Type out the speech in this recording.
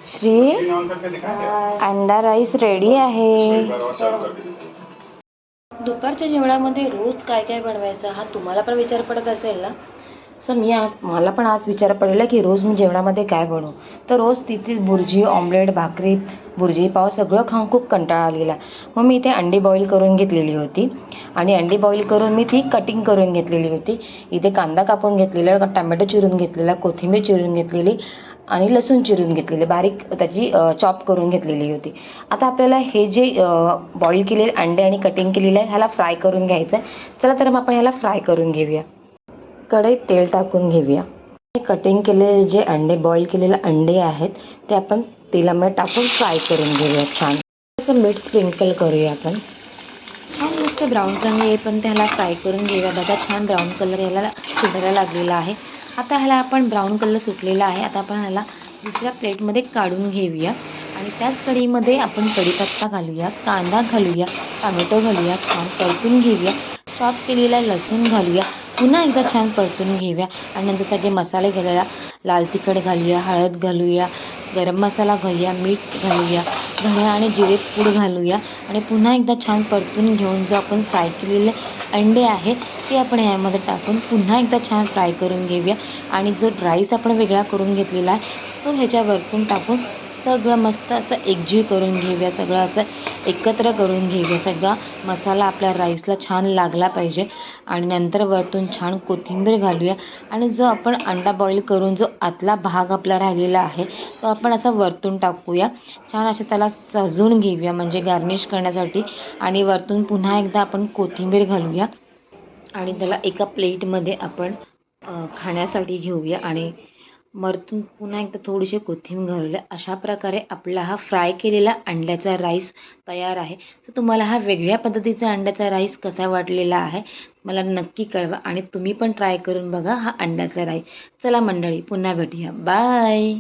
श्री, अंडा rice ready आहे. दुपारच्या जेवणामध्ये रोज काय काय बनवायचं हा तुम्हाला पण विचार पडत असेल ना. सर मला पण आज विचार पडलेला की रोज मी जेवणामध्ये काय बनवू. तर रोज तीच भुर्जी, ऑमलेट, भाकरी, भुर्जी पाव सगळं खाऊन खूप कंटाळा आलेला. मग मी इथे अंडी बॉईल करून घेतलेली होती आणि अंडी बॉईल करून मी ती कटिंग करून घेतलेली होती. इथे कांदा कापून घेतलेला, टमॅटो चिरून घेतलेला, कोथिंबीर चिरून घेतलेली आणि लसूण चिरून घेतलेले, बारीक त्याची चॉप करून घेतलेली होती. आता आपल्याला हे जे बॉईल केलेले अंडे आणि कटिंग केलेलं आहे ह्याला फ्राय करून घ्यायचं आहे. चला तर मग आपण ह्याला फ्राय करून घेऊया. कढईत तेल टाकून घेऊया. कटिंग केलेले जे अंडे, बॉईल केलेले अंडे आहेत ते आपण तेलामध्ये टाकून फ्राय करून घेऊया. छान असं मीठ स्प्रिंकल करूया आपण. छान मस्त ब्राऊन कलर येईपर्यंत ह्याला फ्राय करून घेऊया. बघा छान ब्राऊन कलर याला सुटायला लागलेला आहे. आता ह्याला आपण ब्राऊन कलर सुटलेला आहे. आता आपण ह्याला दुसऱ्या प्लेटमध्ये काढून घेऊया आणि त्याच कढईमध्ये आपण कढीपत्ता घालूया, कांदा घालूया, टोमॅटो घालूया, छान परतून घेऊया. चॉप केलेला लसूण घालूया, पुन्हा एकदा छान परतून घेऊया आणि नंतर सगळे मसाले घालूया. लाल तिखट घालूया, हळद घालूया, गरम मसाला घालूया, मीठ घालूया, धणे आणि जिरे पूड घालूया आणि पुन्हा एकदा छान परतून घेऊन जो आपण फ्राय केलेले अंडे आहेत ते आपण ह्यामध्ये टाकून पुन्हा एकदा छान फ्राय करून घेऊया आणि जो राईस आपण वेगळा करून घेतलेला आहे तो ह्याच्यावरतून टाकून सगळं मस्त असं एकजीव करून घेऊया. सगळं असं एकत्र करून घेऊया. सगळा मसाला आपल्या राईसला छान लागला पाहिजे आणि नंतर वरतून छान कोथिंबीर घालूया आणि जो आपण अंडा बॉईल करून जो आतला भाग आपला राहिलेला आहे तो आपण असा वरतून टाकूया. छान असं त्याला सजवून घेऊया म्हणजे गार्निश करण्यासाठी आणि वरतून पुन्हा एकदा आपण कोथिंबीर घालूया आणि त्याला एका प्लेटमध्ये आपण खाण्यासाठी घेऊया आणि वरतून पुन्हा एकदा थोडीशी कोथिंबीर घालूया. अशा प्रकारे आपला हा फ्राय केलेला अंड्याचा राईस तयार आहे. तर तुम्हाला हा वेगळ्या पद्धतीचा अंड्याचा राईस कसा वाटलेला आहे मला नक्की कळवा आणि तुम्ही पण ट्राय करून बघा हा अंड्याचा राईस. चला मंडळी, पुन्हा भेटूया. बाय.